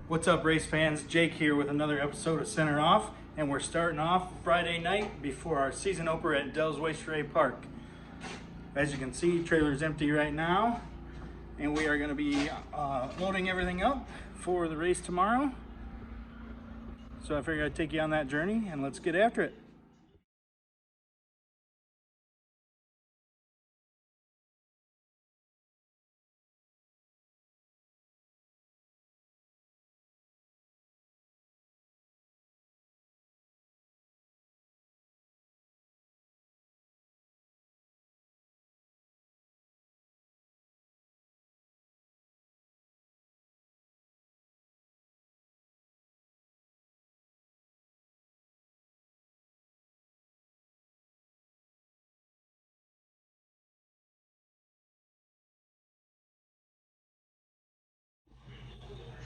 What's up, race fans? Jake here with another episode of Center Off, and we're starting off Friday night before our season opener at Dells Raceway Park. As you can see, trailer's empty right now, and we are going to be loading everything up for the race tomorrow. So I figured I'd take you on that journey, and let's get after it.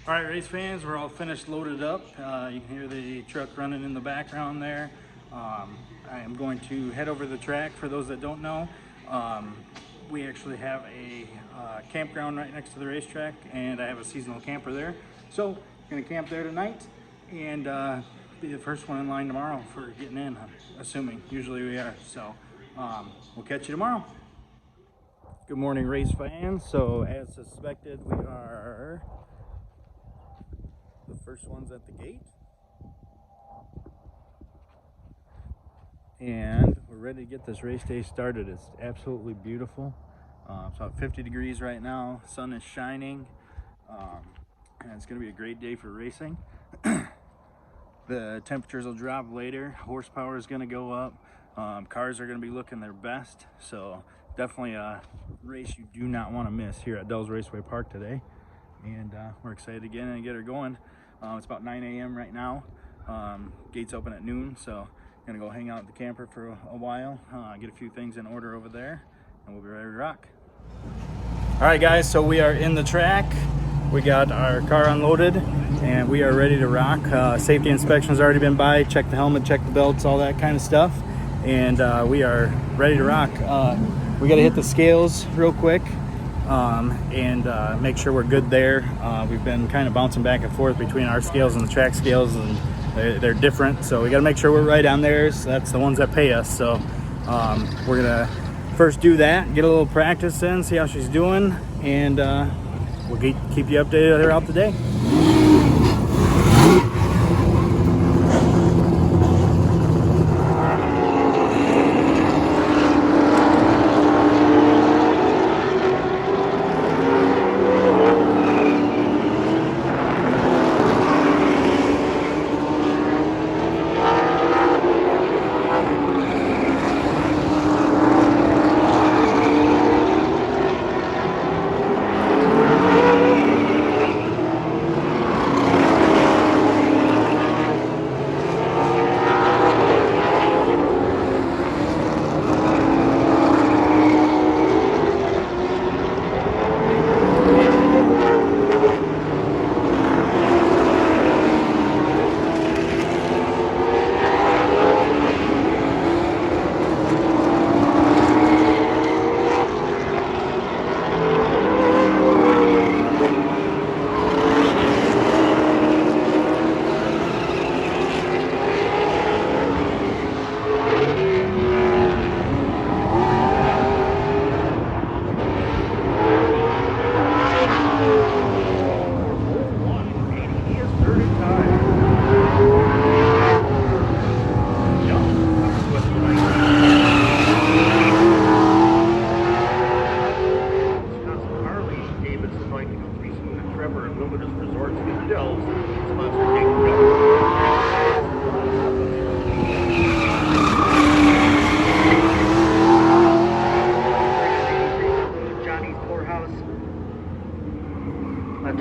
All right, race fans, we're all finished loaded up. You can hear the truck running in the background there. I am going to head over to the track. For those that don't know, we actually have a campground right next to the racetrack, and I have a seasonal camper there. So I'm gonna camp there tonight and be the first one in line tomorrow for getting in, assuming. Usually we are. So we'll catch you tomorrow. Good morning, race fans. So as suspected, we are the first one's at the gate, and we're ready to get this race day started. It's absolutely beautiful. It's about 50 degrees right now, sun is shining, and it's going to be a great day for racing. The temperatures will drop later, horsepower is going to go up, cars are going to be looking their best, so definitely a race you do not want to miss here at Dells Raceway Park today. And we're excited to get in and get her going. It's about 9 a.m. right now. Gates open at noon, so I'm gonna go hang out at the camper for a while, get a few things in order over there, and we'll be ready to rock. All right, guys, so we are in the track. We got our car unloaded, and we are ready to rock. Safety inspection's already been by. Check the helmet, check the belts, all that kind of stuff, and we are ready to rock. We got to hit the scales real quick. And make sure we're good there. We've been kind of bouncing back and forth between our scales and the track scales, and they're different, so we got to make sure we're right on theirs. That's the ones that pay us. So we're gonna first do that, get a little practice in, see how she's doing, and we'll keep you updated throughout the day.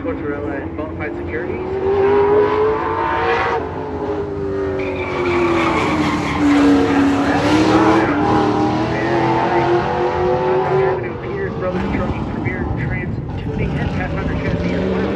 Tortorella and Bonafide Securities. Brothers Trucking Premier Trans Tuning and Pathfinder Chassis as well.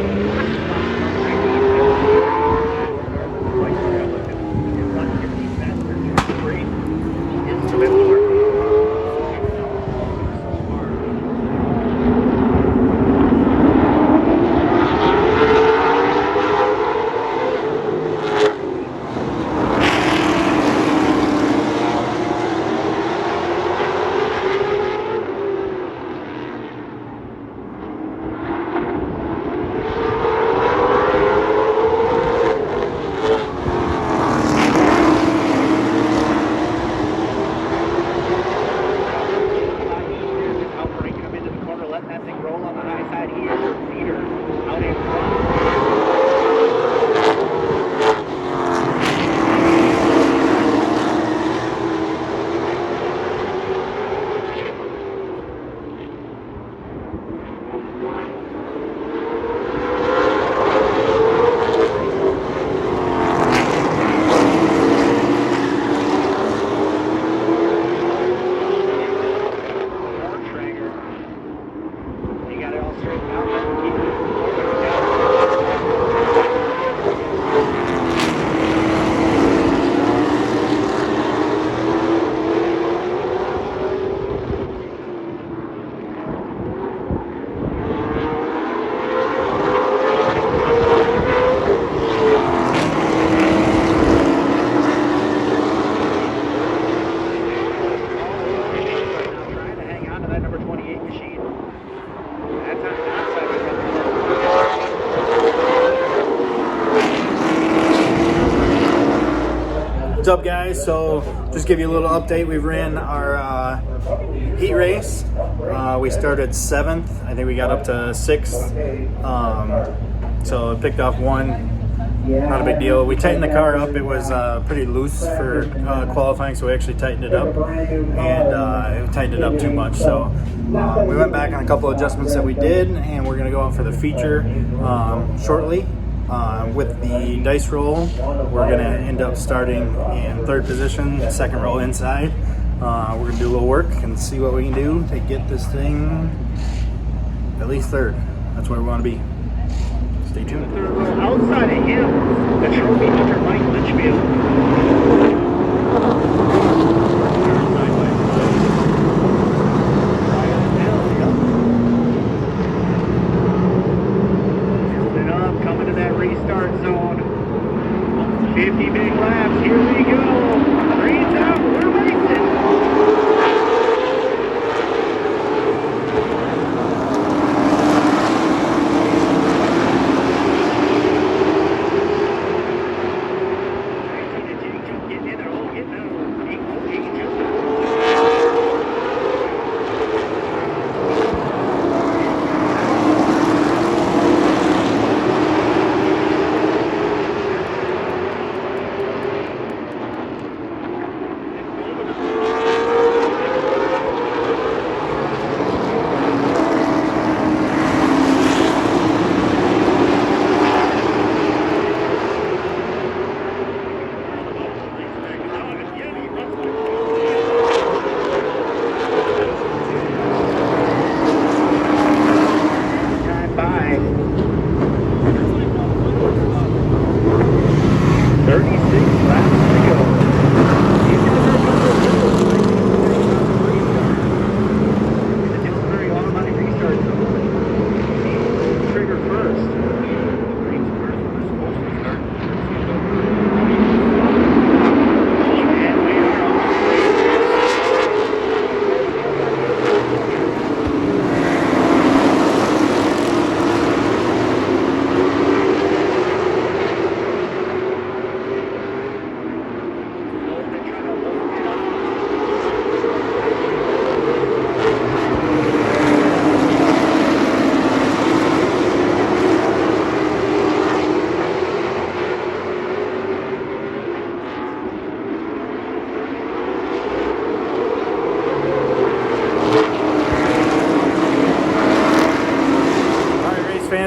straighten out, let them keep it. What's up, guys? So just give you a little update. We ran our heat race. We started 7th. I think we got up to 6th. So I picked off 1. Not a big deal. We tightened the car up. It was pretty loose for qualifying, so we actually tightened it up, and it tightened it up too much. So we went back on a couple of adjustments that we did, and we're going to go out for the feature shortly. With the dice roll, we're going to end up starting in 3rd position, 2nd row inside. We're going to do a little work and see what we can do to get this thing at least 3rd. That's where we want to be. Stay tuned. Outside of him, the trophy hunter Mike Litchfield. Building up, coming to that restart zone. 50 big laps, here we go. Green's out, we're racing.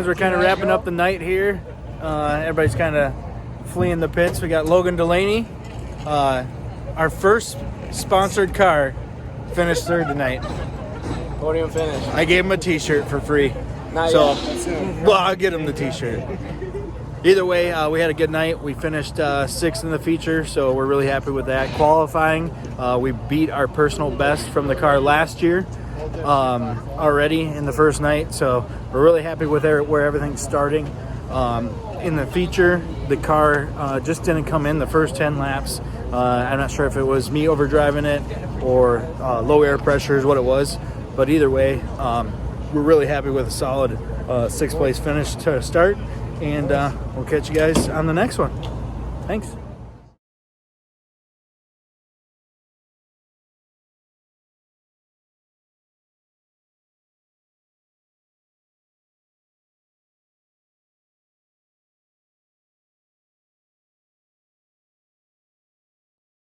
We're kind of wrapping up the night here. Everybody's kind of fleeing the pits. We got Logan Delaney, our first sponsored car, finished 3rd tonight. Podium finish. I gave him a t-shirt for free. Not so, yet. well, I'll get him the t-shirt. Either way, we had a good night. We finished 6th in the feature, so we're really happy with that. Qualifying, we beat our personal best from the car last year already in the first night, so we're really happy with where everything's starting. In the feature, the car just didn't come in the first 10 laps. I'm not sure if it was me overdriving it or low air pressure is what it was, but either way, we're really happy with a solid 6th place finish to start, and we'll catch you guys on the next one. Thanks.